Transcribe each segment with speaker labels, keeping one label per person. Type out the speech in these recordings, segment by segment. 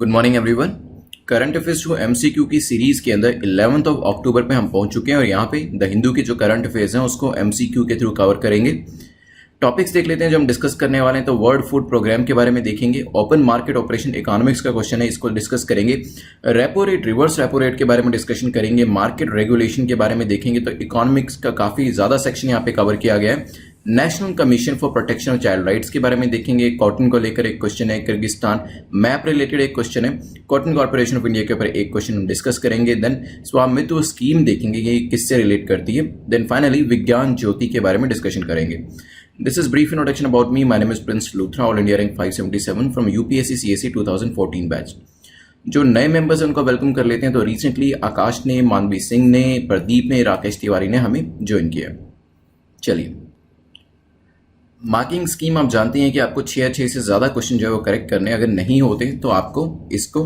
Speaker 1: Good morning everyone. Current affairs to MCQ की series के अंदर 11 अक्टूबर पे हम पहुंच चुके हैं और यहाँ पे द हिंदू के जो करंट अफेयर्स हैं उसको एमसीक्यू के थ्रू कवर करेंगे। टॉपिक्स देख लेते हैं जो हम डिस्कस करने वाले हैं। तो वर्ल्ड फूड प्रोग्राम के बारे में देखेंगे, ओपन मार्केट ऑपरेशन इकोनॉमिक्स का क्वेश्चन है, इसको डिस्कस करेंगे। Repo rate, reverse repo rate के बारे में डिस्कशन करेंगे। मार्केट रेगुलेशन के बारे में देखेंगे। तो इकोनॉमिक्स का काफी ज्यादा सेक्शन यहाँ पे कवर किया गया है। National commission for protection of child rights के बारे में देखेंगे। कॉटन को लेकर एक क्वेश्चन है, किर्गिस्तान मैप रिलेटेड एक क्वेश्चन है, कॉटन कॉर्पोरेशन ऑफ इंडिया के ऊपर एक क्वेश्चन हम डिस्कस करेंगे। देन स्वामित्व स्कीम देखेंगे, ये किससे रिलेट करती है। देन फाइनली विज्ञान ज्योति के बारे में डिस्कशन करेंगे। This is brief introduction about me. My name is Prince Luthra, all India rank 577 from UPSC CSC 2014 batch. जो नए मेंबर्स हैं उनको वेलकम कर लेते हैं। तो रिसेंटली आकाश ने, मानवी सिंह ने, प्रदीप ने, राकेश तिवारी ने हमें ज्वाइन किया। चलिए, मार्किंग स्कीम आप जानते हैं कि आपको 6 से ज़्यादा क्वेश्चन जो है वो करेक्ट करने, अगर नहीं होते तो आपको इसको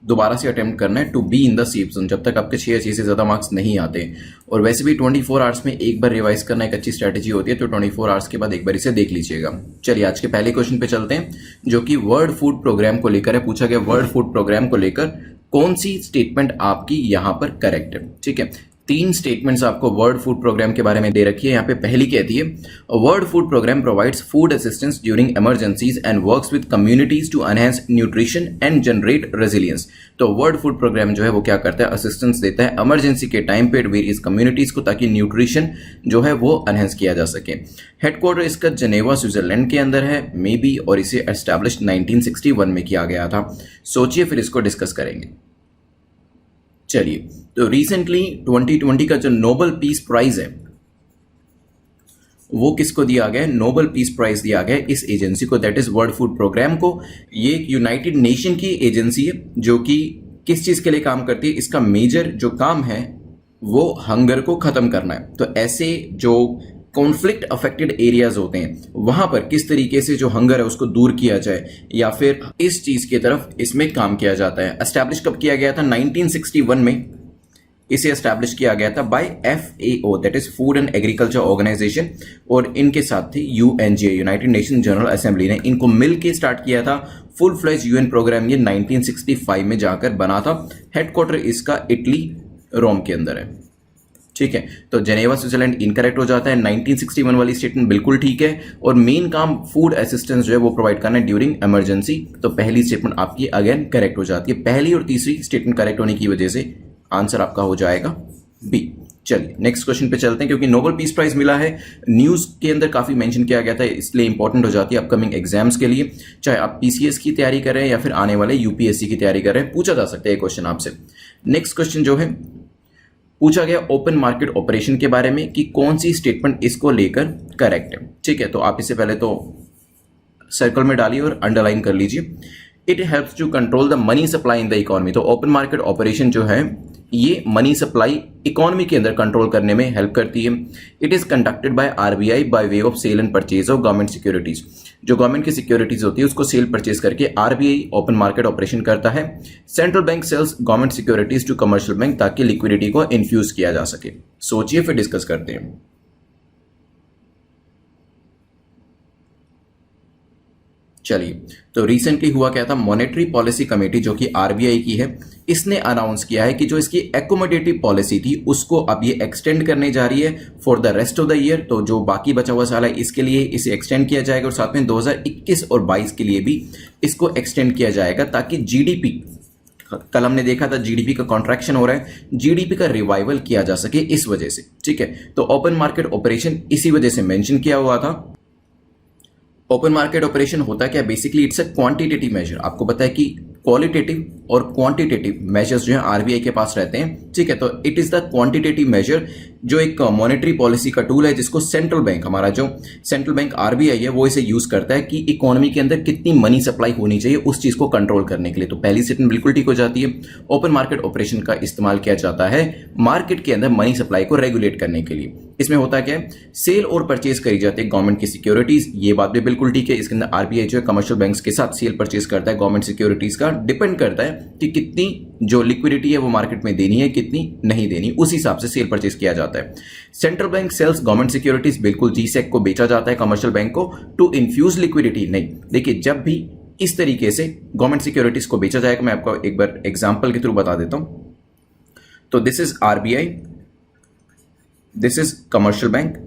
Speaker 1: दोबारा से अटेम्प्ट करना है to be in the safe zone, जब तक आपके 6 से ज़्यादा मार्क्स नहीं आते। और वैसे भी 24 आवर्स में एक बार रिवाइज करना एक अच्छी स्ट्रैटेजी होती है, तो 24 आवर्स के बाद एक बार इसे देख लीजिएगा। चलिए, आज के पहले क्वेश्चन पे चलते हैं जो कि वर्ल्ड फूड प्रोग्राम को लेकर है। पूछा गया वर्ल्ड फूड प्रोग्राम को लेकर कौन सी स्टेटमेंट आपकी यहाँ पर करेक्ट है। ठीक है, 3 स्टेटमेंट्स आपको वर्ल्ड फूड प्रोग्राम के बारे में दे रखी है। यहाँ पे पहली कहती है, world food programme provides food assistance during emergencies and works with communities to enhance nutrition and generate resilience. तो वर्ल्ड फूड प्रोग्राम जो है वो क्या करता है, असिस्टेंस देता है इमरजेंसी के टाइम पे वेरियस कम्युनिटीज को, ताकि न्यूट्रिशन जो है वो एनहांस किया जा सके। हेडक्वार्टर इसका जेनेवा स्विट्जरलैंड के अंदर है मे बी, और इसे एस्टैब्लिश 1961 में किया गया था। सोचिए, फिर इसको डिस्कस करेंगे। चलिए, तो रिसेंटली 2020 का जो नोबेल पीस प्राइज है वो किसको दिया गया है? नोबेल पीस प्राइज दिया गया है इस एजेंसी को, that is world food programme को। ये एक यूनाइटेड नेशन की एजेंसी है जो कि किस चीज के लिए काम करती है, इसका मेजर जो काम है वो हंगर को खत्म करना है। तो ऐसे जो कॉन्फ्लिक्ट अफेक्टेड एरियाज होते हैं वहां पर किस तरीके से जो हंगर है उसको दूर किया जाए, या फिर इस चीज की तरफ इसमें काम किया जाता है। एस्टैब्लिश कब किया गया था? 1961 में इसे एस्टैब्लिश किया गया था by FAO, that is food and agriculture organisation, और इनके साथ थी UNGA, United Nation General Assembly ने इनको मिलकर स्टार्ट किया था। फुल फ्लेज UN प्रोग्राम ये 1965 में जाकर बना था। हेडक्वार्टर इसका इटली, रोम के अंदर है। ठीक है, तो जेनेवा स्विट्जरलैंड इनकरेक्ट हो जाता है। 1961 वाली स्टेटमेंट बिल्कुल ठीक है, और मेन काम फूड असिस्टेंस जो है वो प्रोवाइड करना है ड्यूरिंग इमरजेंसी। तो पहली स्टेटमेंट आपकी अगेन करेक्ट हो जाती है। पहली और तीसरी स्टेटमेंट करेक्ट होने की वजह से आंसर आपका हो जाएगा बी। चलिए, नेक्स्ट क्वेश्चन पे चलते हैं। क्योंकि नोबेल पीस प्राइज मिला है, न्यूज के अंदर काफी मेंशन किया गया था, इसलिए इंपॉर्टेंट हो जाती है अपकमिंग एग्जाम्स के लिए। चाहे आप PCS की तैयारी कर रहे हैं या फिर आने वाले UPSC की तैयारी कर रहे हैं, पूछा जा सकता है ये क्वेश्चन आपसे। नेक्स्ट क्वेश्चन जो है पूछा गया ओपन मार्केट ऑपरेशन के बारे में कि कौन सी स्टेटमेंट इसको लेकर करेक्ट है। ठीक है, तो आप इसे पहले तो सर्कल में डालिए और अंडरलाइन कर लीजिए। It helps to control the money supply in the economy. तो ओपन मार्केट ऑपरेशन जो है ये मनी सप्लाई इकोनॉमी के अंदर कंट्रोल करने में हेल्प करती है। It is conducted by RBI by way of sale and purchase of government securities. जो गवर्नमेंट की सिक्योरिटीज होती है उसको सेल परचेज करके RBI ओपन मार्केट ऑपरेशन करता है। Central bank sells government securities to commercial bank ताकि लिक्विडिटी को इन्फ्यूज किया जा सके। सोचिए, फिर डिस्कस करते हैं। चलिए, तो रिसेंटली हुआ क्या था, मॉनेटरी पॉलिसी कमेटी जो कि RBI की है, इसने अनाउंस किया है कि जो इसकी एकोमोडेटिव पॉलिसी थी उसको अब ये एक्सटेंड करने जा रही है for the rest of the year. तो जो बाकी बचा हुआ साल है इसके लिए इसे एक्सटेंड किया जाएगा, और साथ में 2021 और 22 के लिए भी इसको एक्सटेंड किया जाएगा, ताकि GDP, कल हमने देखा था GDP का कॉन्ट्रैक्शन हो रहा है, GDP का रिवाइवल किया जा सके इस वजह से। ठीक है, तो ओपन मार्केट ऑपरेशन इसी वजह से मेंशन किया हुआ था। ओपन मार्केट ऑपरेशन होता क्या, basically it's a quantitative measure. आपको पता है कि क्वालिटेटिव और क्वांटिटेटिव मेजर्स जो है RBI के पास रहते हैं। ठीक है, तो it is the quantitative measure जो एक मॉनेटरी पॉलिसी का टूल है, जिसको सेंट्रल बैंक, हमारा जो सेंट्रल बैंक RBI है, वो इसे यूज करता है कि इकोनॉमी के अंदर कितनी मनी सप्लाई होनी चाहिए उस चीज को कंट्रोल करने के लिए। तो पहली स्टेटमेंट बिल्कुल ठीक हो जाती है। ओपन मार्केट ऑपरेशन का इस्तेमाल किया जाता है मार्केट के अंदर मनी सप्लाई को रेगुलेट करने के लिए। इसमें होता क्या है, सेल और परचेज करी जाती है गवर्नमेंट की सिक्योरिटीज, ये बात भी बिल्कुल ठीक है। इसके अंदर RBI जो है कमर्शियल बैंक्स के साथ सेल परचेज करता है गवर्नमेंट सिक्योरिटीज का। डिपेंड करता है कि कितनी जो लिक्विडिटी है वो मार्केट में देनी है, कितनी नहीं देनी, उस हिसाब से सेल परचेज किया जाता है। Central bank sells government securities, बिल्कुल GSEC को बेचा जाता है कमर्शियल बैंक को टू इन्फ्यूज लिक्विडिटी। नहीं, देखिए, जब भी इस तरीके से गवर्नमेंट सिक्योरिटीज को बेचा जाएगा। मैं आपको एक बार एग्जांपल के थ्रू बता देता हूं। तो this is RBI, this is commercial bank.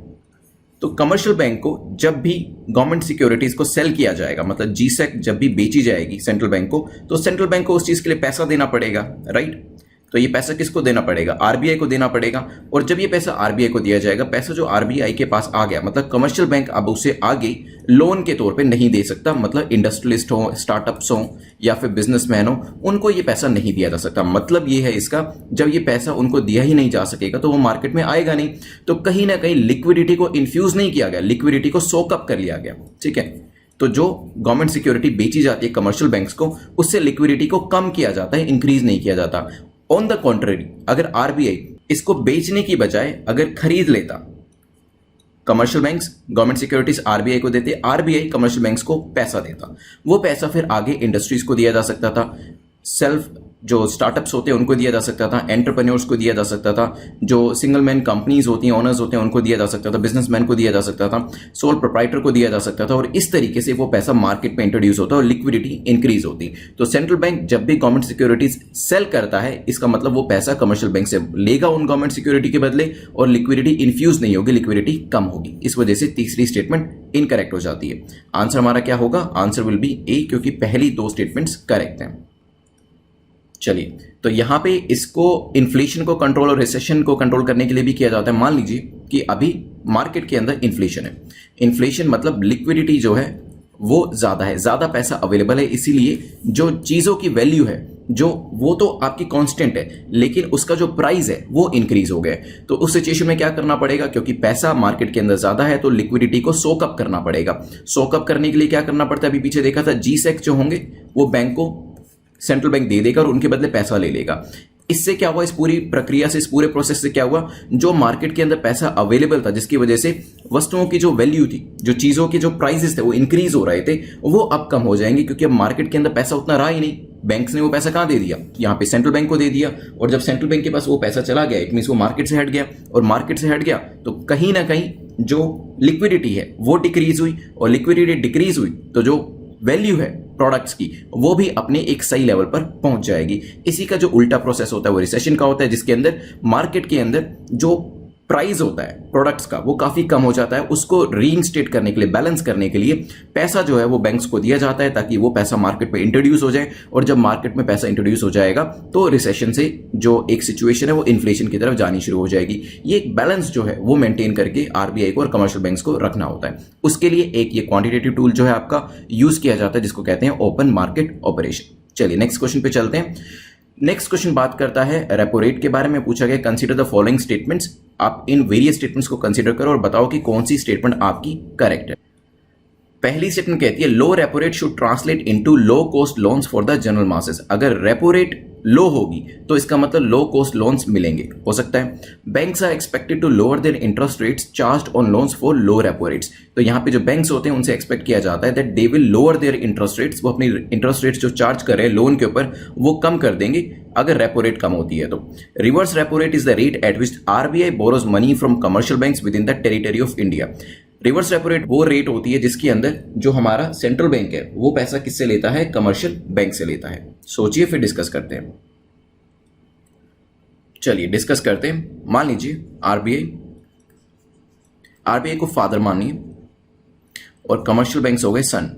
Speaker 1: तो कमर्शियल बैंक को जब भी गवर्नमेंट सिक्योरिटीज को सेल किया जाएगा, मतलब जीसेक जब भी बेची जाएगी सेंट्रल बैंक को, तो सेंट्रल बैंक को उस चीज के लिए पैसा देना पड़ेगा, राइट। तो ये पैसा किसको देना पड़ेगा? आरबीआई को देना पड़ेगा। और जब ये पैसा आरबीआई को दिया जाएगा, पैसा जो आरबीआई के पास आ गया, मतलब कमर्शियल बैंक अब उसे आगे लोन के तौर पे नहीं दे सकता। मतलब इंडस्ट्रियलिस्ट हो, स्टार्टअप्स हो या फिर बिजनेसमैन हो, उनको ये पैसा नहीं दिया जा सकता। मतलब ये है इसका, जब ये पैसा उनको दिया ही नहीं जा सकेगा तो वो मार्केट में आएगा नहीं। तो कहीं ना कहीं लिक्विडिटी को इन्फ्यूज नहीं किया गया, लिक्विडिटी को सोकअप कर लिया गया, ठीक है। तो जो गवर्नमेंट सिक्योरिटी बेची जाती है कमर्शियल बैंक्स को, उससे लिक्विडिटी को कम किया जाता है, इंक्रीज नहीं किया जाता। ऑन द कॉन्ट्ररी, अगर आरबीआई इसको बेचने की बजाय अगर खरीद लेता, commercial banks government securities RBI को देते, आरबीआई कमर्शियल बैंक्स को पैसा देता, वो पैसा फिर आगे इंडस्ट्रीज को दिया जा सकता था, सेल्फ जो स्टार्टअप्स होते हैं उनको दिया जा सकता था, एंटरप्रेन्योर्स को दिया जा सकता था, जो सिंगल मैन कंपनीज होती हैं, ओनर्स होते हैं, उनको दिया जा सकता था, बिजनेसमैन को दिया जा सकता था, सोल प्रोप्राइटर को दिया जा सकता था। और इस तरीके से वो पैसा मार्केट में इंट्रोड्यूस होता है और लिक्विडिटी इंक्रीज होती। तो सेंट्रल बैंक जब भी गवर्नमेंट सिक्योरिटीज सेल करता है, इसका मतलब वो पैसा कमर्शियल बैंक से लेगा उन गवर्नमेंट सिक्योरिटी के बदले, और लिक्विडिटी इन्फ्यूज नहीं होगी, लिक्विडिटी कम होगी। इस वजह से तीसरी स्टेटमेंट इनकरेक्ट हो जाती है। आंसर हमारा क्या होगा? आंसर विल बी ए, क्योंकि पहली दो स्टेटमेंट्स करेक्ट हैं। चलिए, तो यहां पे इसको इन्फ्लेशन को कंट्रोल और रिसेशन को कंट्रोल करने के लिए भी किया जाता है। मान लीजिए कि अभी मार्केट के अंदर इन्फ्लेशन है। इन्फ्लेशन मतलब लिक्विडिटी जो है वो ज्यादा है, ज्यादा पैसा अवेलेबल है, इसीलिए जो चीजों की वैल्यू है जो वो तो आपकी कांस्टेंट है, लेकिन उसका जो प्राइस है वो इंक्रीज हो गया है। तो उस सिचुएशन में क्या करना पड़ेगा? क्योंकि पैसा मार्केट के अंदर ज्यादा है तो लिक्विडिटी को सोकअप करना पड़ेगा। सोकअप करने के लिए क्या करना पड़ता है? अभी पीछे देखा था, जीसेक जो होंगे वो बैंक को सेंट्रल बैंक दे देगा और उनके बदले पैसा ले लेगा। इससे क्या हुआ? इस पूरी प्रक्रिया से, इस पूरे प्रोसेस से क्या हुआ? जो मार्केट के अंदर पैसा अवेलेबल था, जिसकी वजह से वस्तुओं की जो वैल्यू थी, जो चीजों के जो प्राइसेस थे वो इंक्रीज हो रहे थे, वो अब कम हो जाएंगे, क्योंकि अब मार्केट के अंदर पैसा उतना रहा ही नहीं। बैंक्स ने वो पैसा कहां दे दिया? यहाँ पे सेंट्रल बैंक को दे दिया। और जब सेंट्रल बैंक के पास वो पैसा चला गया, इट मींस वो मार्केट से हट गया, और मार्केट से हट गया तो कहीं ना कहीं जो लिक्विडिटी है वो डिक्रीज हुई, और लिक्विडिटी डिक्रीज हुई तो जो वैल्यू है प्रोडक्ट्स की वो भी अपने एक सही लेवल पर पहुंच जाएगी। इसी का जो उल्टा प्रोसेस होता है वो रिसेशन का होता है, जिसके अंदर मार्केट के अंदर जो प्राइस होता है प्रोडक्ट्स का वो काफी कम हो जाता है। उसको रीइंस्टेट करने के लिए, बैलेंस करने के लिए पैसा जो है वो बैंक्स को दिया जाता है, ताकि वो पैसा मार्केट में इंट्रोड्यूस हो जाए। और जब मार्केट में पैसा इंट्रोड्यूस हो जाएगा तो रिसेशन से जो एक सिचुएशन है वो इन्फ्लेशन की तरफ जानी शुरू हो जाएगी। ये एक बैलेंस जो है वो मेंटेन करके आरबीआई को और कमर्शियल बैंक्स को रखना होता है। उसके लिए एक ये क्वांटिटेटिव टूल जो है आपका यूज किया जाता है, जिसको कहते हैं ओपन मार्केट ऑपरेशन। चलिए नेक्स्ट क्वेश्चन पे चलते हैं। नेक्स्ट क्वेश्चन बात करता है रेपो रेट के बारे में। पूछा गया कंसीडर द फॉलोइंग स्टेटमेंट्स। आप इन वेरियस स्टेटमेंट्स को कंसीडर करो और बताओ कि कौन सी स्टेटमेंट आपकी करेक्ट है। पहली स्टेटमेंट कहती है low repo rate should translate into low cost loans for the general masses. अगर रेपो रेट लो होगी तो इसका मतलब लो कॉस्ट लोन्स मिलेंगे, हो सकता है। Banks are expected to lower their interest rates charged on loans for low repo rates. तो यहाँ पे जो बैंक्स होते हैं उनसे एक्सपेक्ट किया जाता है that they will lower their interest rates. वो अपनी इंटरेस्ट रेट्स जो चार्ज कर रहे हैं लोन के ऊपर वो कम कर देंगे अगर रेपो रेट कम होती है तो। Reverse repo rate is the rate at which RBI borrows money from commercial banks with in the territory of India. Reverse repo rate वो रेट होती है जिसके अंदर जो हमारा सेंट्रल बैंक है वो पैसा किससे लेता है? कमर्शियल बैंक से लेता है। सोचिए फिर डिस्कस करते हैं। चलिए डिस्कस करते हैं। मान लीजिए आरबीआई को फादर मानिए और कमर्शियल बैंक्स हो गए सन,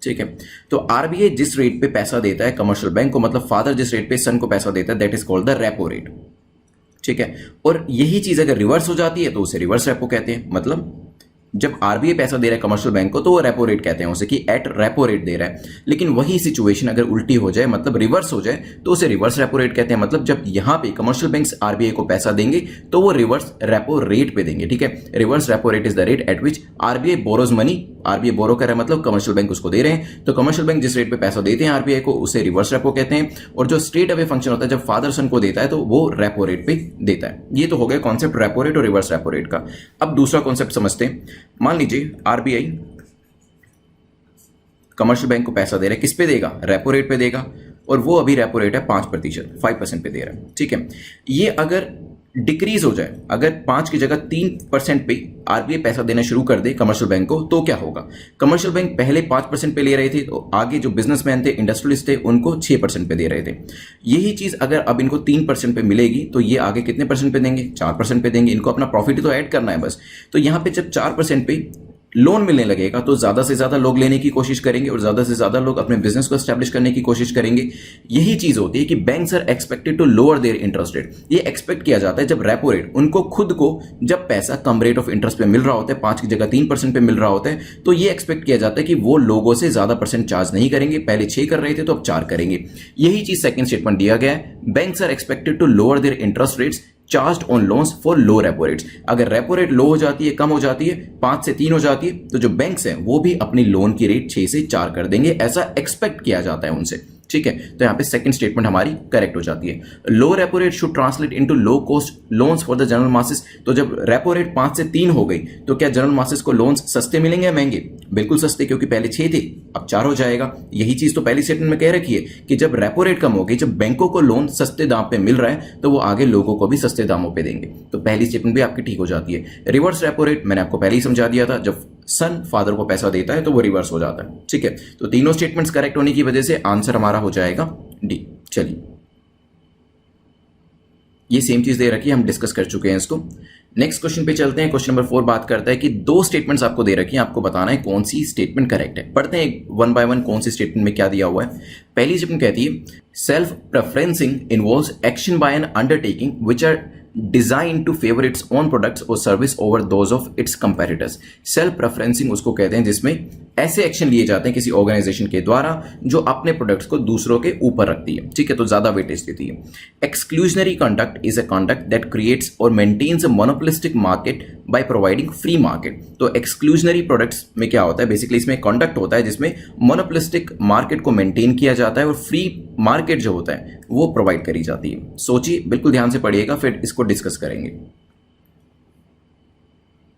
Speaker 1: ठीक है। तो आरबीआई जिस रेट पे पैसा देता है कमर्शियल बैंक को, मतलब फादर जिस रेट पे सन को पैसा देता है, that is called the repo rate, ठीक है। और यही चीज अगर रिवर्स हो जाती है तो उसे रिवर्स रेपो कहते हैं। मतलब जब आरबीआई पैसा दे रहा है कमर्शियल बैंक को तो वो रेपो रेट कहते हैं उसे, कि एट रेपो रेट दे रहा है। लेकिन वही सिचुएशन अगर उल्टी हो जाए, मतलब रिवर्स हो जाए, तो उसे रिवर्स रेपो रेट कहते हैं। मतलब जब यहां पे कमर्शियल बैंक्स आरबीआई को पैसा देंगे तो वो रिवर्स रेपो रेट पे देंगे, ठीक है। Reverse repo rate is the rate at which RBI borrows money. RBI borrow कर रहा है मतलब कमर्शियल बैंक उसको दे रहे हैं, तो कमर्शियल बैंक जिस रेट पे पैसा देते हैं आरबीआई को उसे रिवर्स रेपो कहते हैं। और जो स्ट्रेट अवे फंक्शन होता है जब फादर सन को देता है तो वो रेपो रेट पे देता है। ये तो हो गया कॉन्सेप्ट रेपो रेट और रिवर्स रेपो रेट का। अब दूसरा कॉन्सेप्ट समझते हैं। मान लीजिए आरबीआई कमर्शियल बैंक को पैसा दे रहा है, किस पे देगा? रेपो रेट पे देगा, और वो अभी रेपो रेट है 5%, 5% पे दे रहा है, ठीक है। ये अगर डिक्रीज हो जाए, अगर 5 की जगह 3% पे आरबीआई पैसा देना शुरू कर दे कमर्शियल बैंक को, तो क्या होगा? कमर्शियल बैंक पहले 5% पे ले रहे थे, तो आगे जो बिजनेसमैन थे, इंडस्ट्रियलिस्ट थे, उनको 6% पे दे रहे थे। यही चीज अगर अब इनको 3% पे मिलेगी, तो ये आगे कितने परसेंट पे देंगे? 4% पे देंगे। इनको अपना प्रॉफिट तो ऐड करना है बस। तो यहां पे जब 4% पे लोन मिलने लगेगा, तो ज्यादा से ज्यादा लोग लेने की कोशिश करेंगे और ज्यादा से ज्यादा लोग अपने बिजनेस को एस्टैब्लिश करने की कोशिश करेंगे। यही चीज होती है कि banks are expected to lower their interest rate. ये एक्सपेक्ट किया जाता है जब रेपो रेट, उनको खुद को जब पैसा कम रेट ऑफ इंटरेस्ट पे मिल रहा होता है, 5 की जगह 3% पे मिल रहा होता है, तो ये एक्सपेक्ट किया जाता है कि वो लोगों से ज्यादा परसेंट चार्ज नहीं करेंगे। पहले 6 कर रहे थे, तो अब 4 करेंगे। यही चीज सेकंड स्टेटमेंट दिया गया है, banks are expected to lower their interest rates charge on loans for low repo rates. अगर रेपो रेट लो हो जाती है, कम हो जाती है, 5 से 3 हो जाती है, तो जो बैंक्स हैं वो भी अपनी लोन की रेट 6 से 4 कर देंगे, ऐसा एक्सपेक्ट किया जाता है उनसे। ठीक है, तो यहां पे सेकंड स्टेटमेंट हमारी करेक्ट हो जाती है। Low repo rate should translate into low cost loans for the general masses. तो जब रेपो रेट 5 से 3 हो गई, तो क्या जनरल मासेस को लोन्स सस्ते मिलेंगे या महंगे? बिल्कुल सस्ते, क्योंकि पहले 6 थे, अब 4 हो जाएगा। यही चीज तो पहली स्टेटमेंट में कह रखी है कि जब रेपो रेट कम हो गई, जब बैंकों को लोन सस्ते दाम पे मिल रहा है, तो वो आगे लोगों को भी सस्ते दामों पे देंगे। तो पहली स्टेटमेंट भी आपकी ठीक हो जाती है। रिवर्स रेपो रेट मैंने आपको पहले ही समझा दिया था, जब सन फादर को पैसा देता है तो वो रिवर्स हो जाता है। ठीक है, तो तीनों स्टेटमेंट्स करेक्ट होने की वजह से आंसर हमारा हो जाएगा डी। चलिए, ये सेम चीज दे रखी है, हम डिस्कस कर चुके हैं इसको। नेक्स्ट क्वेश्चन पे चलते हैं। क्वेश्चन नंबर 4 बात करता है कि 2 स्टेटमेंट्स आपको दे रखी हैं, आपको बताना है कौन सी स्टेटमेंट करेक्ट है। पढ़ते हैं वन बाय वन कौन सी स्टेटमेंट में क्या दिया हुआ है। पहली स्टेटमेंट कहती है self preferencing involves action by an undertaking which are design to favour its own products और service over those of its competitors. Self preferencing उसको कहते हैं जिसमें ऐसे एक्शन लिए जाते हैं किसी ऑर्गेनाइजेशन के द्वारा जो अपने प्रोडक्ट्स को दूसरों के ऊपर रखती है। ठीक है, तो ज्यादा वेटेज देती है। Exclusionary conduct is a conduct that creates or maintains a monopolistic market by providing free market. तो एक्सक्लूजनरी प्रोडक्ट्स में क्या होता है? बेसिकली इसमें कंडक्ट होता है जिसमें मोनोपोलिस्टिक मार्केट को मेंटेन किया जाता है और फ्री मार्केट जो होता है वो प्रोवाइड करी जाती है। सोचिए, बिल्कुल ध्यान से पढ़िएगा, फिर इसको डिस्कस करेंगे।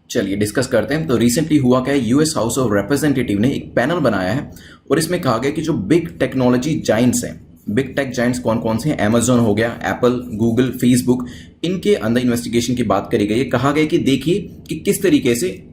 Speaker 1: चलिए डिस्कस करते हैं। तो रिसेंटली हुआ क्या है, यूएस हाउस ऑफ रिप्रेजेंटेटिव ने एक पैनल बनाया है और इसमें कहा गया कि जो बिग टेक्नोलॉजी जाइंट्स हैं, बिग टेक जाइंट्स कौन कौन से हैं? अमेजॉन हो गया, एप्पल, गूगल, फेसबुक, इनके अंदर इन्वेस्टिगेशन की बात करी गई है। कहा गया कि देखिए कि किस तरीके से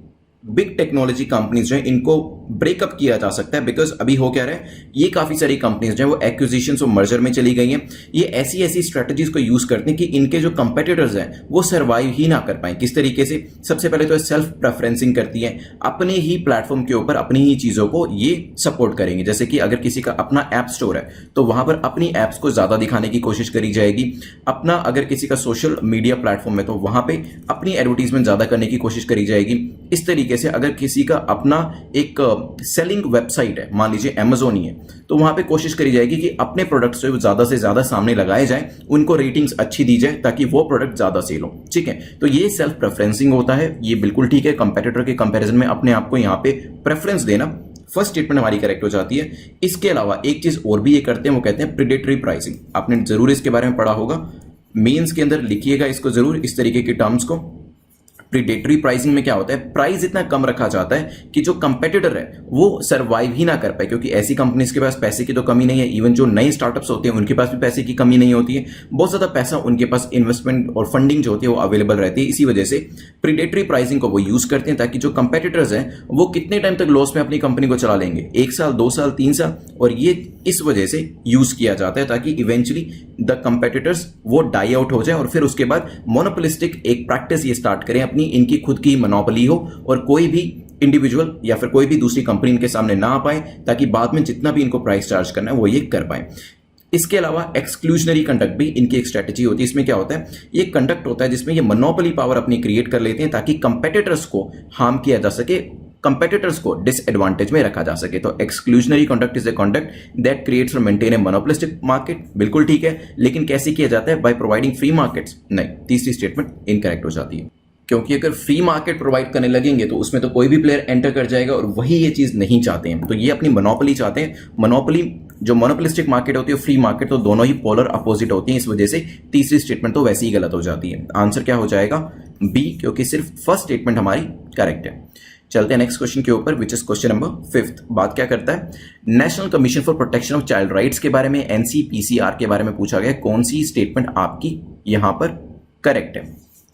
Speaker 1: बिग टेक्नोलॉजी कंपनीज जो है इनको ब्रेकअप किया जा सकता है। बिकॉज अभी हो क्या रहा है, ये काफी सारी कंपनीज जो है वो एक्विजिशन और मर्जर में चली गई हैं। ये ऐसी ऐसी स्ट्रेटजीज को यूज करते हैं कि इनके जो कंपेटिटर्स हैं वो सर्वाइव ही ना कर पाए। किस तरीके से? सबसे पहले तो सेल्फ प्रेफरेंसिंग करती है, अपने ही प्लेटफॉर्म के ऊपर अपनी ही चीजों को ये सपोर्ट करेंगे। जैसे कि अगर किसी का अपना ऐप स्टोर है तो वहां पर अपनी एप्स को ज्यादा दिखाने की कोशिश करी जाएगी। अपना अगर किसी का सोशल मीडिया प्लेटफॉर्म है तो वहां पे अपनी एडवर्टीजमेंट ज्यादा करने की कोशिश करी जाएगी। इस तरीके से अगर किसी का अपना एक सेलिंग वेबसाइट है, मान लीजिए अमेजोन ही है, तो वहां पे कोशिश करी जाएगी कि अपने प्रोडक्ट्स जो ज्यादा से ज्यादा सामने लगाए जाए, उनको रेटिंग्स अच्छी दी जाए ताकि वो प्रोडक्ट ज्यादा सेल हो। ठीक है, तो ये सेल्फ प्रेफरेंसिंग होता है, ये बिल्कुल ठीक है। कंपेटिटर के कंपैरिजन में अपने आप को यहाँ पे प्रेफरेंस देना, फर्स्ट स्टेटमेंट हमारी करेक्ट हो जाती है। इसके अलावा एक चीज और भी ये करते हैं, वो कहते हैं प्रेडेटरी प्राइसिंग। आपने जरूर इसके बारे में पढ़ा होगा, मेंस के अंदर लिखिएगा इसको जरूर, इस तरीके के टर्म्स को। प्रीडेटरी प्राइसिंग में क्या होता है, प्राइस इतना कम रखा जाता है कि जो कंपेटिटर है वो सरवाइव ही ना कर पाए, क्योंकि ऐसी कंपनीज के पास पैसे की तो कमी नहीं है। इवन जो नए स्टार्टअप्स होते हैं उनके पास भी पैसे की कमी नहीं होती है, बहुत ज्यादा पैसा उनके पास इन्वेस्टमेंट और फंडिंग जो होती है वो अवेलेबल रहती है। इसी वजह से प्रीडेटरी प्राइसिंग को वो यूज करते हैं ताकि जो कंपेटिटर्स हैं वो कितने टाइम तक लॉस में अपनी कंपनी को चला लेंगे, 1 साल, 2 साल, 3 साल, और ये इस वजह से यूज किया जाता है ताकि इवेंचुअली द कंपेटिटर्स वो डाई आउट हो जाए और फिर उसके बाद मोनोपोलिस्टिक एक प्रैक्टिस ये स्टार्ट करें, अपनी इनकी खुद की मोनोपोली हो और कोई भी इंडिविजुअल या फिर कोई भी दूसरी कंपनी इनके सामने ना आ पाए, ताकि बाद में जितना भी इनको प्राइस चार्ज करना है वो ये कर पाए। इसके अलावा एक्सक्लूजनरी कंडक्ट भी इनकी एक स्ट्रेटजी होती है। इसमें क्या होता है, ये कंडक्ट होता है जिसमें ये मोनोपोली पावर अपनी क्रिएट कर लेते हैं ताकि कंपेटिटर्स को हार्म किया जा सके, कंपेटिटर्स को डिसएडवांटेज में रखा जा सके। तो exclusionary conduct is a conduct that creates और मेंटेन ए मोनोपोलिस्टिक मार्केट, बिल्कुल ठीक है। लेकिन कैसे किया जाता है, बाय प्रोवाइडिंग फ्री मार्केट्स? नहीं, तीसरी स्टेटमेंट इनकरेक्ट हो जाती है, क्योंकि अगर फ्री मार्केट प्रोवाइड करने लगेंगे तो उसमें तो कोई भी प्लेयर एंटर कर जाएगा और वही ये चीज नहीं चाहते हैं। तो ये अपनी मोनोपोली चाहते हैं। मोनोपोली जो मोनोपोलिस्टिक मार्केट होती है, फ्री मार्केट, तो दोनों ही पोलर अपोजिट होती हैं। इस वजह से तीसरी स्टेटमेंट तो वैसे ही गलत हो जाती है। आंसर क्या हो जाएगा, बी, क्योंकि सिर्फ फर्स्ट स्टेटमेंट हमारी करेक्ट है। चलते हैं नेक्स्ट क्वेश्चन के ऊपर, विच इज क्वेश्चन नंबर 5। बात क्या करता है, national commission for protection of child rights के बारे में, एनसीपीसीआर के बारे में पूछा गया। कौन सी स्टेटमेंट आपकी यहां पर करेक्ट है,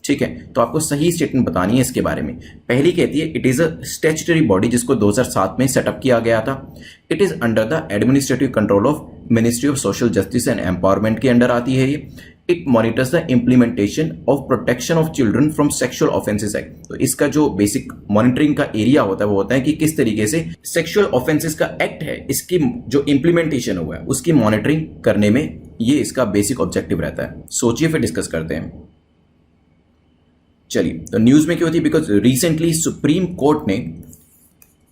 Speaker 1: ठीक है। तो आपको सही स्टेटमेंट बतानी है इसके बारे में। पहली कहती है it is a statutory body जिसको 2007 में सेटअप किया गया था। It is under the administrative control of ministry of social justice and empowerment के अंडर आती है ये। It monitors the implementation of protection of children from sexual offences act. तो इसका जो बेसिक मॉनिटरिंग का एरिया होता है वो होता है कि किस तरीके से सेक्सुअल ऑफेंसेस का एक्ट है इसकी जो इम्प्लीमेंटेशन हुआ है उसकी मॉनिटरिंग करने में ये इसका बेसिक ऑब्जेक्टिव रहता है। सोचिए फिर डिस्कस करते हैं। चलिए, तो न्यूज में क्यों होती है? बिकॉज रिसेंटली सुप्रीम कोर्ट ने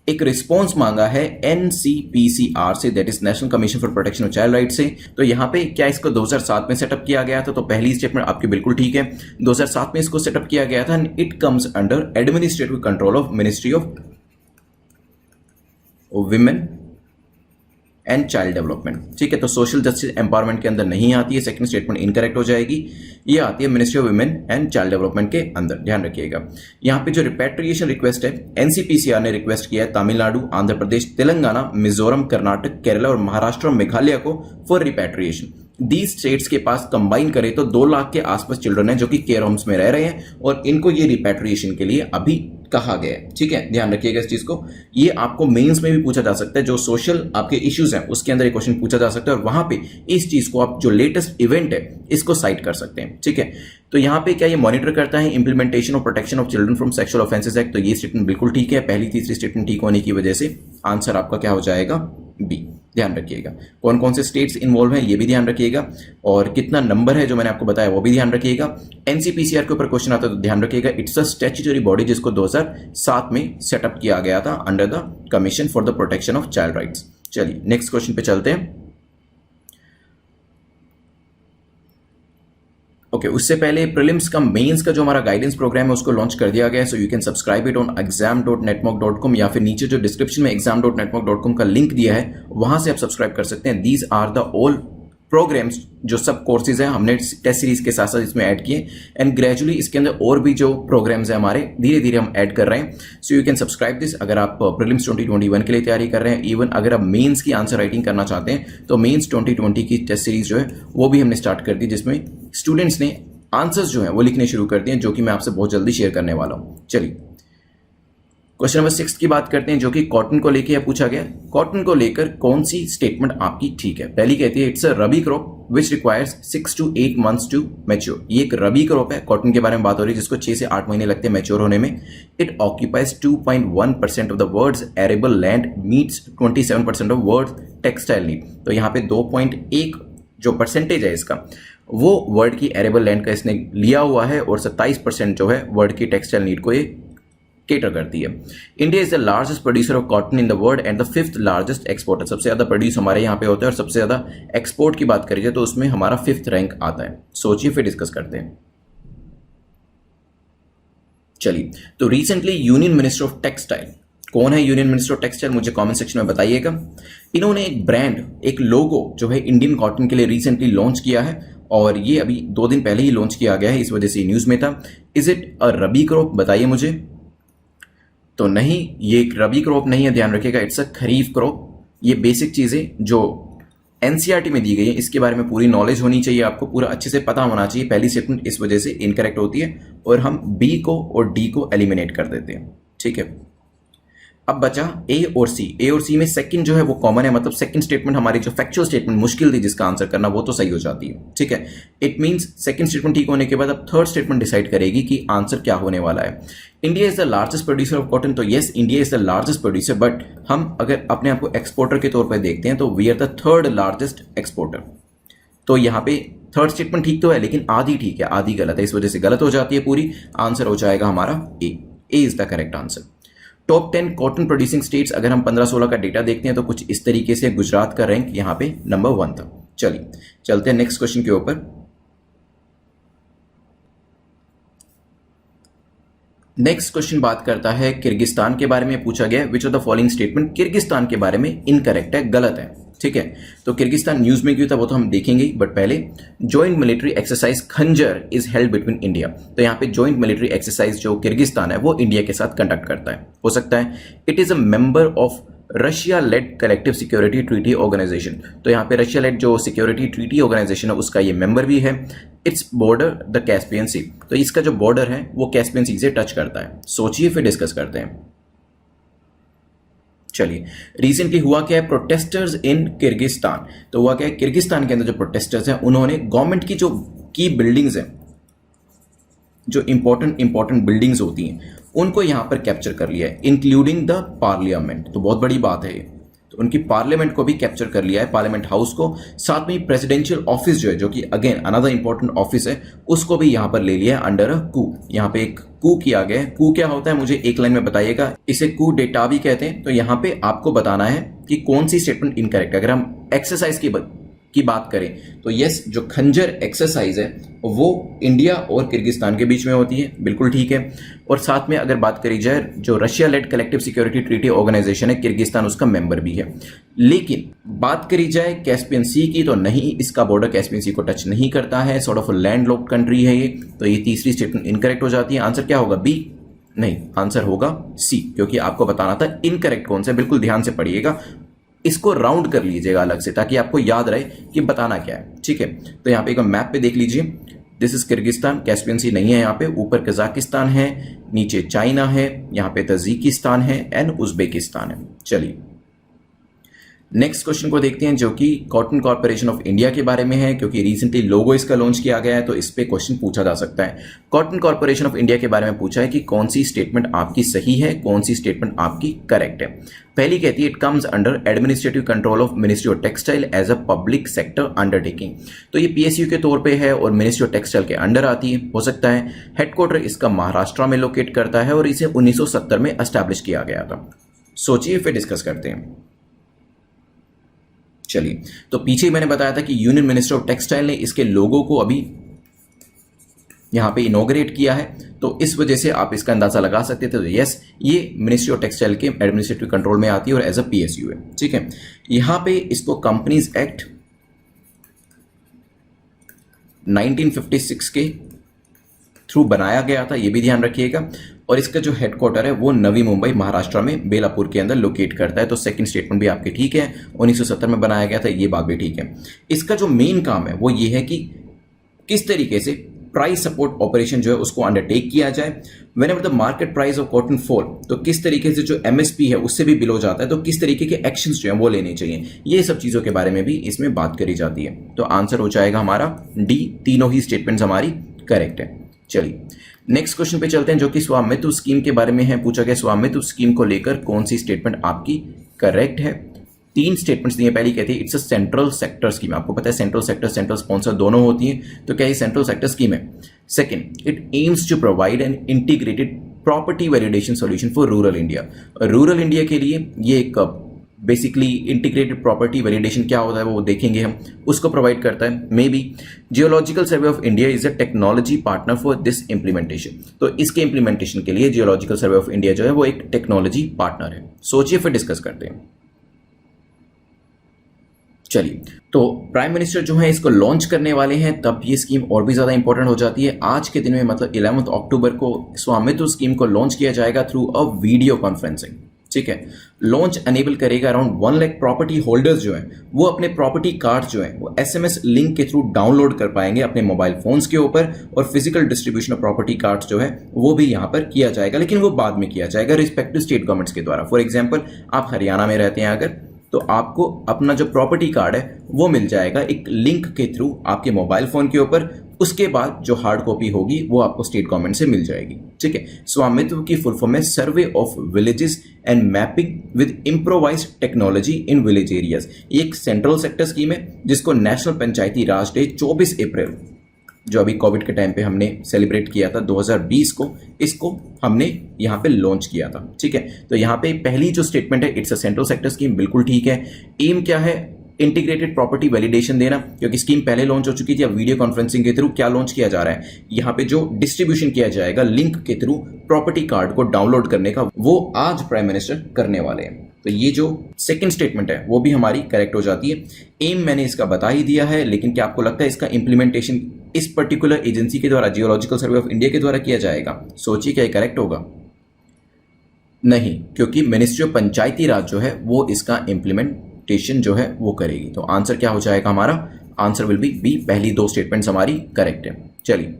Speaker 1: एक रिस्पॉन्स मांगा है एनसीपीसीआर से, that is national commission for protection of child right से। तो यहां पे क्या इसको 2007 में सेटअप किया गया था? तो पहली स्टेटमेंट आपकी बिल्कुल ठीक है, 2007 में इसको सेटअप किया गया था। It comes under administrative control of ministry of women and child development, ठीक है। तो सोशल जस्टिस एम्पावरमेंट के अंदर नहीं आती है, सेकंड स्टेटमेंट इनकरेक्ट हो जाएगी। ये आती है ministry of women and child development के अंदर, ध्यान रखिएगा। यहाँ पे जो रिपैट्रिएशन रिक्वेस्ट है एनसीपीसीआर ने रिक्वेस्ट किया है तमिलनाडु, आंध्र प्रदेश, तेलंगाना, मिजोरम, कर्नाटक, केरला और महाराष्ट्र और मेघालय को फॉर रिपैट्रिएशन। दीज स्टेट्स के पास कंबाइन करें तो 2 लाख के आसपास चिल्ड्रन हैं जो कि केयर होम्स में रह रहे हैं और इनको ये रिपैट्रिएशन के लिए अभी कहा गया है, ठीक है। ध्यान रखिएगा इस चीज को। ये आपको मेंस में भी पूछा जा सकता है, जो सोशल आपके इश्यूज हैं उसके अंदर एक क्वेश्चन पूछा जा सकता है और वहां पे इस चीज को आप जो लेटेस्ट इवेंट है इसको साइट कर सकते हैं, ठीक है। तो यहाँ पे क्या ये मॉनिटर करता है implementation of protection of children from sexual offences act. तो ये स्टेटमेंट बिल्कुल ठीक है, पहली तीसरी स्टेटमेंट ठीक होने की वजह से आंसर आपका क्या हो जाएगा? बी। ध्यान रखिएगा। कौन कौन से स्टेट्स इन्वॉल्व हैं ये भी ध्यान रखिएगा और कितना नंबर है जो मैंने आपको बताया वो भी ध्यान रखिएगा। एनसीपीसीआर के ऊपर क्वेश्चन आता है तो ध्यान रखिएगा इट्स अ स्टैट्यूटरी बॉडी जिसको 2007 में सेटअप किया गया था under the commission for the protection of child rights. चलिए नेक्स्ट क्वेश्चन पे चलते हैं। ओके, उससे पहले प्रीलिम्स का मेंस का जो हमारा गाइडेंस प्रोग्राम है उसको लॉन्च कर दिया गया है। So you can subscribe it on exam.netmock.com या फिर नीचे जो डिस्क्रिप्शन में exam.netmock.com का लिंक दिया है वहां से आप सब्सक्राइब कर सकते हैं। These are the all programmes जो सब कोर्सेज हैं हमने टेस्ट सीरीज के साथ साथ इसमें ऐड किए एंड ग्रेजुअली इसके अंदर और भी जो प्रोग्राम्स हैं हमारे धीरे धीरे हम ऐड कर रहे हैं। So you can subscribe this अगर आप प्रीलिम्स 2021 के लिए तैयारी कर रहे हैं। इवन अगर आप मेंस की आंसर राइटिंग करना चाहते हैं तो मेंस 2020 की टेस्ट सीरीज जो है वो भी हमने स्टार्ट कर दी जिसमें स्टूडेंट्स ने आंसर्स जो हैं वो लिखने शुरू कर दिए जो कि मैं आपसे बहुत जल्दी शेयर करने वाला हूं। चलिए क्वेश्चन नंबर 6 की बात करते हैं जो कि कॉटन को लेकर पूछा गया। कॉटन को लेकर कौन सी स्टेटमेंट आपकी ठीक है? पहली कहती है it's a rabi crop which requires 6 to 8 months to mature. ये एक रबी क्रॉप है, कॉटन के बारे में बात हो रही है जिसको 6 से 8 महीने लगते हैं मैच्योर होने में। It occupies 2.1% of the world's arable land, meets 27% of world textile need. तो यहाँ पे 2.1 जो परसेंटेज है इसका वो वर्ल्ड की एरेबल लैंड का इसने लिया हुआ है और 27% जो है वर्ल्ड की टेक्सटाइल नीड को ये केटर करती है। India is the largest producer of cotton in the world and the 5th largest exporter. सबसे ज्यादा प्रोड्यूस हमारे यहाँ पे होता है और सबसे ज्यादा एक्सपोर्ट की बात करी जाए तो उसमें हमारा 5th रैंक आता है। सोचिए फिर डिस्कस करते हैं। चलिए, तो recently union minister of textile, कौन है यूनियन मिनिस्टर ऑफ टेक्सटाइल मुझे कमेंट सेक्शन में बताइएगा। इन्होंने एक ब्रांड, एक लोगो जो है इंडियन कॉटन के लिए रिसेंटली लॉन्च किया है और ये अभी 2 दिन पहले ही लॉन्च किया गया है, इस वजह से न्यूज में था। Is it a rabi crop? बताइए मुझे। तो नहीं, ये एक रबी क्रॉप नहीं है, ध्यान रखिएगा, इट्स अ खरीफ क्रॉप। ये बेसिक चीजें जो एनसीईआरटी में दी गई है इसके बारे में पूरी नॉलेज होनी चाहिए, आपको पूरा अच्छे से पता होना चाहिए। पहली स्टेटमेंट इस वजह से इनकरेक्ट होती है और हम बी को और डी को एलिमिनेट कर देते हैं, ठीक है। अब बचा ए और सी। ए और सी में सेकंड जो है वो कॉमन है, मतलब सेकंड स्टेटमेंट हमारी जो फैक्चुअल स्टेटमेंट मुश्किल थी जिसका आंसर करना वो तो सही हो जाती है, ठीक है। इट मींस सेकंड स्टेटमेंट ठीक होने के बाद अब थर्ड स्टेटमेंट डिसाइड करेगी कि आंसर क्या होने वाला है। India is the largest producer of cotton. तो yes, India is the largest producer, but हम अगर अपने आप को एक्सपोर्टर के तौर पर देखते हैं तो we are the 3rd largest exporter. तो यहाँ पे थर्ड स्टेटमेंट ठीक तो है लेकिन आधी ठीक है, आधी गलत है, इस वजह से गलत हो जाती है पूरी। आंसर हो जाएगा हमारा A. A is the correct answer. Top 10 cotton producing states अगर हम 15-16 का डेटा देखते हैं तो कुछ इस तरीके से गुजरात का रैंक यहाँ पे नंबर 1 था। चलिए चलते हैं नेक्स्ट क्वेश्चन के ऊपर। नेक्स्ट क्वेश्चन बात करता है किर्गिस्तान के बारे में। पूछा गया which of the following statement Kyrgyzstan के बारे में इनकरेक्ट है, गलत है, ठीक है। तो किर्गिस्तान न्यूज में क्यों था वो तो हम देखेंगे, बट पहले ज्वाइंट मिलिट्री एक्सरसाइज खंजर इज हेल्ड बिटवीन इंडिया। तो यहाँ पे ज्वाइंट मिलिट्री एक्सरसाइज जो किर्गिस्तान है वो इंडिया के साथ कंडक्ट करता है, हो सकता है। It is a member of Russia led collective security treaty organisation. तो यहाँ पे रशिया लेड जो सिक्योरिटी ट्रीटी ऑर्गेनाइजेशन है उसका ये मेंबर भी है। It's border the Caspian sea, तो इसका जो बॉर्डर है वो कैस्पियन सी से टच करता है। सोचिए फिर डिस्कस करते हैं। चलिए, रिसेंटली हुआ क्या है, प्रोटेस्टर्स इन किर्गिस्तान। तो हुआ क्या है, किर्गिस्तान के अंदर जो प्रोटेस्टर्स हैं उन्होंने गवर्नमेंट की जो की बिल्डिंग्स हैं, जो इंपॉर्टेंट बिल्डिंग्स होती हैं, उनको यहां पर कैप्चर कर लिया है, इंक्लूडिंग द पार्लियामेंट। तो बहुत बड़ी बात है ये। तो उनकी पार्लियामेंट को भी कैप्चर कर लिया है, पार्लियामेंट हाउस को। साथ में प्रेसिडेंशियल ऑफिस जो है, जो कि अगेन अनदर इंपॉर्टेंट ऑफिस है, उसको भी यहां पर ले लिया है अंडर अ कू। यहां पे एक कू किया गया है। कू क्या होता है मुझे एक लाइन में बताइएगा। इसे कू डेटा भी कहते हैं। तो यहां पे आपको बताना है कि कौन सी स्टेटमेंट इनकरेक्ट है। अगर हम एक्सरसाइज की बात करें तो यस, जो खंजर एक्सरसाइज है वो इंडिया और किर्गिस्तान के बीच में होती है, बिल्कुल ठीक है। और साथ में अगर बात करी जाए, जो Russia led collective security treaty organisation है, किर्गिस्तान उसका मेंबर भी है। लेकिन बात करी जाए कैस्पियन सी की, तो नहीं, इसका बॉर्डर कैस्पियन सी को टच नहीं करता है। Sort of land locked country है ये। तो ये तीसरी स्टेटमेंट इनकरेक्ट हो जाती है। आंसर क्या होगा, बी? नहीं, आंसर होगा सी, क्योंकि आपको बताना था इनकरेक्ट कौन सा। बिल्कुल ध्यान से पढ़िएगा, इसको राउंड कर लीजिएगा अलग से, ताकि आपको याद रहे कि बताना क्या है, ठीक है। तो यहाँ पे एक मैप पे देख लीजिए, दिस इज किर्गिस्तान, कैस्पियन सी नहीं है यहाँ पे। ऊपर कजाकिस्तान है, नीचे चाइना है, यहाँ पे तजिकिस्तान है एंड उज्बेकिस्तान है। चलिए नेक्स्ट क्वेश्चन को देखते हैं, जो कि कॉटन कॉर्पोरेशन ऑफ इंडिया के बारे में है, क्योंकि रिसेंटली लोगो इसका लॉन्च किया गया है, तो इस पे क्वेश्चन पूछा जा सकता है। कॉटन कॉर्पोरेशन ऑफ इंडिया के बारे में पूछा है कि कौन सी स्टेटमेंट आपकी सही है, कौन सी स्टेटमेंट आपकी करेक्ट है। पहली कहती है, it comes under administrative control of ministry of textile as a public sector undertaking. तो ये पीएसयू के तौर पे है और मिनिस्ट्री ऑफ टेक्सटाइल के अंडर आती है, हो सकता है। हेडक्वार्टर इसका महाराष्ट्र में लोकेट करता है और इसे 1970 में एस्टैब्लिश किया गया था। सोचिए फिर डिस्कस करते हैं। चलिए, तो पीछे मैंने बताया था कि यूनियन मिनिस्टर ऑफ टेक्सटाइल ने इसके लोगो को अभी यहां पे इनॉग्रेट किया है, तो इस वजह से आप इसका अंदाजा लगा सकते थे। तो यस, ये मिनिस्ट्री ऑफ टेक्सटाइल के एडमिनिस्ट्रेटिव कंट्रोल में आती है और एज अ पीएसयू है, ठीक है। यहां पे इसको कंपनीज एक्ट 1956 के थ्रू बनाया गया था, ये भी ध्यान रखिएगा। और इसका जो हेडक्वार्टर है वो नवी मुंबई महाराष्ट्र में बेलापुर के अंदर लोकेट करता है। तो सेकंड स्टेटमेंट भी आपकी ठीक है, 1970 में बनाया गया था, ये बात भी ठीक है। इसका जो मेन काम है वो ये है कि किस तरीके से प्राइस सपोर्ट ऑपरेशन जो है उसको अंडरटेक किया जाए। Whenever the market price of cotton fall, तो किस तरीके से जो एमएसपी है उससे भी बिलो जाता है, तो किस तरीके के एक्शंस जो है वो लेने चाहिए, ये सब चीजों के बारे में भी इसमें बात करी जाती है। तो आंसर हो जाएगा हमारा डी, तीनों ही स्टेटमेंट्स हमारी करेक्ट है। चलिए नेक्स्ट क्वेश्चन पे चलते हैं, जो कि स्वामित्व स्कीम के बारे में है। पूछा गया स्वामित्व स्कीम को लेकर कौन सी स्टेटमेंट आपकी करेक्ट है। तीन स्टेटमेंट्स दी है। पहली कहती है it's a central sector scheme. आपको पता है सेंट्रल सेक्टर, सेंट्रल स्पॉन्सर दोनों होती है, तो क्या ये सेंट्रल सेक्टर स्कीम है। Second, it aims to provide an integrated property validation solution for rural India. Rural India के लिए ये एक बेसिकली इंटीग्रेटेड प्रॉपर्टी वैलिडेशन क्या होता है वो देखेंगे हम, उसको प्रोवाइड करता है। May be geological survey of India is a technology partner for this implementation. तो इसके इंप्लीमेंटेशन के लिए जियोलॉजिकल सर्वे ऑफ इंडिया जो है वो एक टेक्नोलॉजी पार्टनर है। सोचिए फिर डिस्कस करते हैं। चलिए, तो प्राइम मिनिस्टर जो है इसको लॉन्च करने वाले हैं, तब ये स्कीम और भी ज्यादा इंपॉर्टेंट हो जाती है। आज के दिन में मतलब 11 अक्टूबर को स्वामित्व स्कीम को लॉन्च किया जाएगा थ्रू अ वीडियो कॉन्फ्रेंसिंग, ठीक है। लॉन्च एनेबल करेगा अराउंड 1 लाख प्रॉपर्टी होल्डर्स जो हैं वो अपने प्रॉपर्टी कार्ड जो हैं वो एसएमएस लिंक के थ्रू डाउनलोड कर पाएंगे अपने मोबाइल फोन्स के ऊपर, और physical distribution of property cards जो है वो भी यहां पर किया जाएगा, लेकिन वो बाद में किया जाएगा रिस्पेक्टिव स्टेट गवर्नमेंट्स के द्वारा। फॉर एग्जाम्पल, आप हरियाणा में रहते हैं अगर, तो आपको अपना जो प्रॉपर्टी कार्ड है वो मिल जाएगा एक लिंक के थ्रू आपके मोबाइल फोन के ऊपर। उसके बाद जो हार्ड कॉपी होगी वो आपको स्टेट गवर्नमेंट से मिल जाएगी, ठीक है। स्वामित्व की फुल फॉर्म है survey of villages and mapping with improvised technology in village areas. ये एक सेंट्रल सेक्टर स्कीम है जिसको नेशनल पंचायती राज डे 24 अप्रैल जो अभी कोविड के टाइम पे हमने सेलिब्रेट किया था 2020 को, इसको हमने यहाँ पे लॉन्च किया था, ठीक है। तो यहाँ पे पहली जो स्टेटमेंट है it's a central sector scheme, बिल्कुल ठीक है। एम क्या है, इंटीग्रेटेड प्रॉपर्टी वैलिडेशन देना, क्योंकि स्कीम पहले लॉन्च हो चुकी थी। अब वीडियो कॉन्फ्रेंसिंग के थ्रू क्या लॉन्च किया जा रहा है, यहाँ पे जो डिस्ट्रीब्यूशन किया जाएगा लिंक के थ्रू प्रॉपर्टी कार्ड को डाउनलोड करने का, वो आज प्राइम मिनिस्टर करने वाले हैं। तो ये जो सेकंड स्टेटमेंट है वो भी हमारी करेक्ट हो जाती है। एम मैंने इसका बता ही दिया है, लेकिन क्या आपको लगता है इसका इंप्लीमेंटेशन इस पर्टिकुलर एजेंसी के द्वारा, जियोलॉजिकल सर्वे ऑफ इंडिया के द्वारा किया जाएगा? सोचिए क्या ये करेक्ट होगा। नहीं, क्योंकि मिनिस्ट्री ऑफ पंचायती राज जो है वो इसका इम्प्लीमेंटेशन जो है वो करेगी। तो आंसर क्या हो जाएगा हमारा? Answer will be B. पहली दो स्टेटमेंट्स हमारी करेक्ट है। चलिए,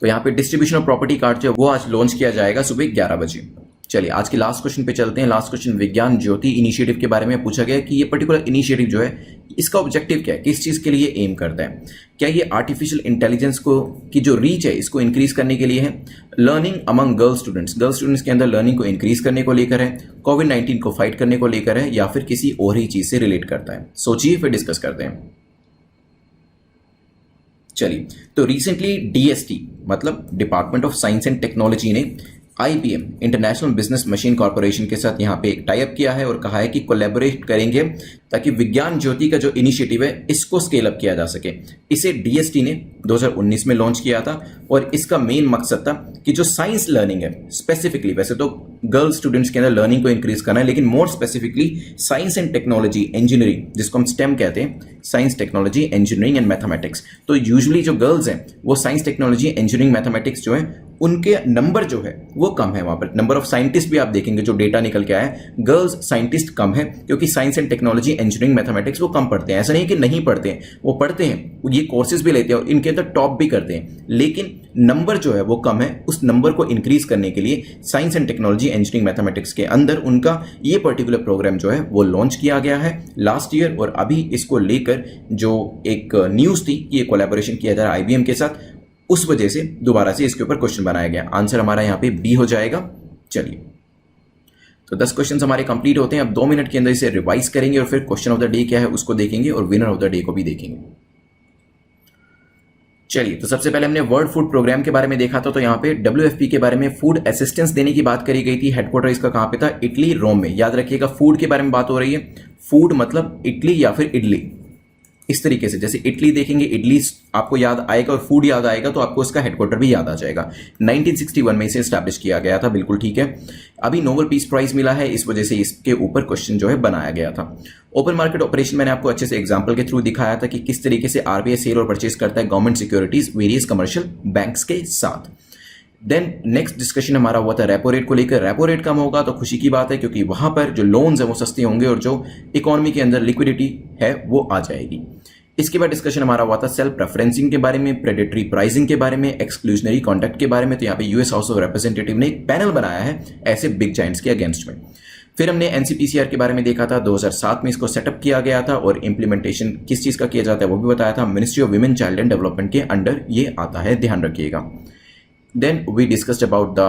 Speaker 1: तो यहाँ पे डिस्ट्रीब्यूशन ऑफ प्रॉपर्टी कार्ड जो है वो आज लॉन्च किया जाएगा सुबह 11 बजे। चलिए, आज के लास्ट क्वेश्चन पे चलते हैं। लास्ट क्वेश्चन विज्ञान ज्योति इनिशिएटिव के बारे में पूछा गया कि ये पर्टिकुलर इनिशिएटिव जो है इसका ऑब्जेक्टिव क्या है, किस चीज के लिए एम करता है? क्या ये आर्टिफिशियल इंटेलिजेंस को की जो रीच है इसको इंक्रीज करने के लिए है, लर्निंग अमंग गर्ल स्टूडेंट्स के अंदर लर्निंग को इंक्रीज करने को लेकर है, कोविड-19 को फाइट करने को लेकर है, या फिर किसी और ही चीज से रिलेट करता है? सोचिए, फिर डिस्कस करते हैं। चलिए, तो रिसेंटली डीएसटी मतलब department of science and technology ने IBM international business machine corporation के साथ यहाँ पे एक टाई अप किया है और कहा है कि कोलैबोरेट करेंगे ताकि विज्ञान ज्योति का जो इनिशिएटिव है इसको स्केल अप किया जा सके। इसे डीएसटी ने 2019 में लॉन्च किया था और इसका मेन मकसद था कि जो साइंस लर्निंग है स्पेसिफिकली, वैसे तो गर्ल स्टूडेंट्स के अंदर लर्निंग को इंक्रीज करना है, लेकिन more specifically science and technology engineering, जिसको हम स्टेम कहते हैं, science technology engineering and mathematics. तो यूजुअली जो गर्ल्स हैं वो साइंस टेक्नोलॉजी इंजीनियरिंग मैथमेटिक्स जो है उनके नंबर जो है वो कम है। वहां पर नंबर ऑफ साइंटिस्ट भी आप देखेंगे जो डेटा निकल के आया है, गर्ल्स साइंटिस्ट कम है क्योंकि science and technology engineering mathematics वो कम पढ़ते हैं। ऐसा नहीं कि नहीं पढ़ते हैं, वो पढ़ते हैं, ये कोर्सेज भी लेते हैं और इनके अंदर टॉप भी करते हैं, लेकिन नंबर जो है वो कम है। उस नंबर को इंक्रीज करने के लिए science and technology engineering mathematics के अंदर उनका ये पर्टिकुलर प्रोग्राम जो है वो लॉन्च किया गया है लास्ट ईयर। और अभी इसको लेकर जो एक न्यूज थी कि ये कोलैबोरेशन किया जा रहा है IBM के साथ, उस वजह से दोबारा से इसके ऊपर क्वेश्चन बनाया गया। आंसर हमारा यहाँ पे बी हो जाएगा। चलिए, तो 10 क्वेश्चन हमारे कंप्लीट होते हैं। अब 2 मिनट के अंदर इसे रिवाइज करेंगे और फिर क्वेश्चन ऑफ द डे क्या है उसको देखेंगे और विनर ऑफ द डे को भी देखेंगे। चलिए, तो सबसे पहले हमने वर्ल्ड फूड प्रोग्राम के बारे में देखा था। तो यहाँ पे WFP के बारे में फूड असिस्टेंस देने की बात करी गई थी। हेडक्वार्टर इसका कहाँ पे था? इटली, रोम में। याद रखिएगा, फूड के बारे में बात हो रही है। फूड मतलब इटली या फिर इडली, इस तरीके से। जैसे इटली देखेंगे, इडली आपको याद आएगा और फूड याद आएगा तो आपको इसका हेडक्वार्टर भी याद आ जाएगा। 1961 में इसे स्टैब्लिश किया गया था। बिल्कुल ठीक है। अभी नोबेल पीस प्राइज मिला है, इस वजह से इसके ऊपर क्वेश्चन जो है बनाया गया था। ओपन मार्केट ऑपरेशन मैंने आपको अच्छे से एग्जांपल के थ्रू दिखाया था कि किस तरीके से RBI सेल और परचेज करता है government securities various commercial banks के साथ। देन नेक्स्ट डिस्कशन हमारा हुआ था रेपो रेट को लेकर। रेपो रेट कम होगा तो खुशी की बात है क्योंकि वहां पर जो लोन्स है वो सस्ते होंगे और जो इकोनॉमी के अंदर लिक्विडिटी है वो आ जाएगी। इसके बाद डिस्कशन हमारा हुआ था सेल्फ प्रेफरेंसिंग के बारे में, प्रेडेटरी प्राइसिंग के बारे में, एक्सक्लूजनरी कॉन्डक्ट के बारे में। तो यहाँ पे US हाउस ऑफ रिप्रेजेंटेटिव ने एक पैनल बनाया है ऐसे बिग जाइंट्स के अगेंस्ट में। फिर हमने NCPCR के बारे में देखा था। 2007 में इसको सेटअप किया गया था और इंप्लीमेंटेशन किस चीज का किया जाता है वो भी बताया था। Ministry of women child and development के अंडर ये आता है, ध्यान रखिएगा। Then we discussed about the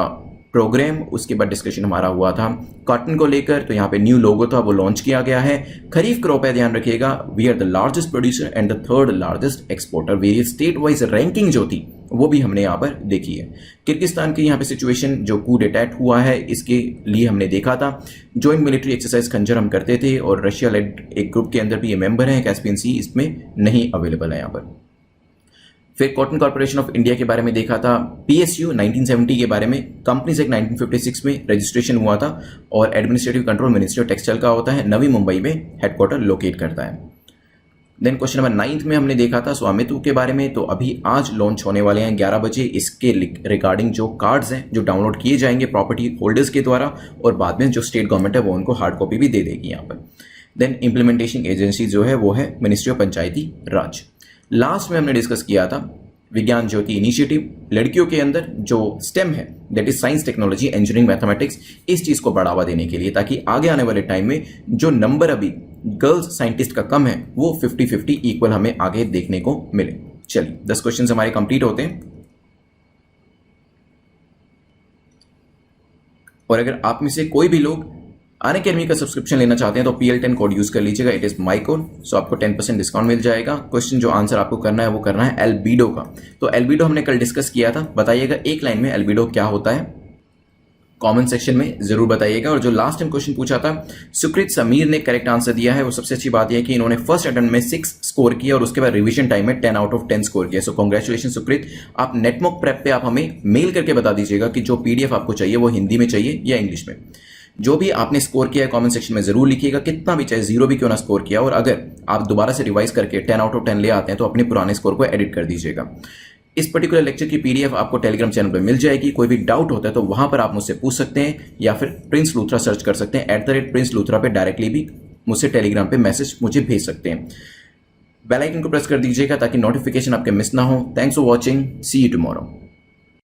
Speaker 1: program. उसके बाद डिस्कशन हमारा हुआ था कॉटन को लेकर। तो यहाँ पे न्यू लोगो था वो लॉन्च किया गया है। खरीफ क्रॉप है, ध्यान रखिएगा। We are the largest producer and the 3rd largest exporter. Various state wise ranking जो थी वो भी हमने यहाँ पर देखी है। किर्गिस्तान की यहाँ पे सिचुएशन जो कूड अटैक हुआ है इसके लिए हमने देखा था। जॉइंट मिलिट्री एक्सरसाइज खंजर हम करते थे और रशिया लेड एक ग्रुप के अंदर भी ये मेंबर है। कैस्पियन सी इसमें नहीं अवेलेबल है यहाँ पर। फिर कॉटन कॉर्पोरेशन ऑफ इंडिया के बारे में देखा था। PSU 1970 के बारे में। कंपनीज एक्ट 1956 में रजिस्ट्रेशन हुआ था और administrative control ministry of textile का होता है। नवी मुंबई में हेडक्वार्टर लोकेट करता है। देन क्वेश्चन नंबर 9 में हमने देखा था स्वामित्व के बारे में। तो अभी आज लॉन्च होने वाले हैं 11 बजे। इसके रिगार्डिंग जो कार्ड्स हैं जो डाउनलोड किए जाएंगे प्रॉपर्टी होल्डर्स के द्वारा और बाद में जो स्टेट गवर्नमेंट है वो उनको हार्ड कॉपी भी दे देगी यहाँ पर। देन इंप्लीमेंटेशन एजेंसी जो है वो है ministry of Panchayati Raj. Last में हमने डिस्कस किया था विज्ञान ज्योति इनिशिएटिव। लड़कियों के अंदर जो स्टेम है that is science technology engineering mathematics, इस चीज को बढ़ावा देने के लिए ताकि आगे आने वाले टाइम में जो नंबर अभी गर्ल्स साइंटिस्ट का कम है वो 50-50 इक्वल हमें आगे देखने को मिले। चलिए, 10 क्वेश्चन हमारे कंप्लीट होते हैं। और अगर आप में से कोई भी लोग अनअकैडमी का सब्सक्रिप्शन लेना चाहते हैं तो PL10 कोड यूज कर लीजिएगा। इट इज माई कोड, सो आपको 10% डिस्काउंट मिल जाएगा। क्वेश्चन जो आंसर आपको करना है वो करना है एल्बिडो का। तो एल्बिडो हमने कल डिस्कस किया था। बताइएगा एक लाइन में एल्बिडो क्या होता है, कमेंट सेक्शन में जरूर बताइएगा। और जो लास्ट टाइम क्वेश्चन पूछा था सुकृत समीर ने करेक्ट आंसर दिया है। वो सबसे अच्छी बात यह है कि इन्होंने फर्स्ट अटेम्प्ट में 6 स्कोर किया और उसके बाद रिवीजन टाइम में 10 आउट ऑफ 10 स्कोर किया। सो कांग्रेचुलेशन सुकृत। आप नेटमॉक प्रेप पे आप हमें मेल करके बता दीजिएगा कि जो PDF आपको चाहिए वो हिंदी में चाहिए या इंग्लिश में। जो भी आपने स्कोर किया है कमेंट सेक्शन में जरूर लिखिएगा, कितना भी चाहे 0 भी क्यों ना स्कोर किया। और अगर आप दोबारा से रिवाइज करके 10 आउट ऑफ 10 ले आते हैं तो अपने पुराने स्कोर को एडिट कर दीजिएगा। इस पर्टिकुलर लेक्चर की पीडीएफ आपको टेलीग्राम चैनल पर मिल जाएगी। कोई भी डाउट होता है तो वहां पर आप मुझसे पूछ सकते हैं या फिर प्रिंस लूथरा सर्च कर सकते हैं। @प्रिंस लूथरा पे डायरेक्टली भी मुझसे टेलीग्राम पे मैसेज मुझे भेज सकते हैं। बेल आइकन को प्रेस कर दीजिएगा ताकि नोटिफिकेशन आपके मिस ना हो। Thanks for watching, see you tomorrow.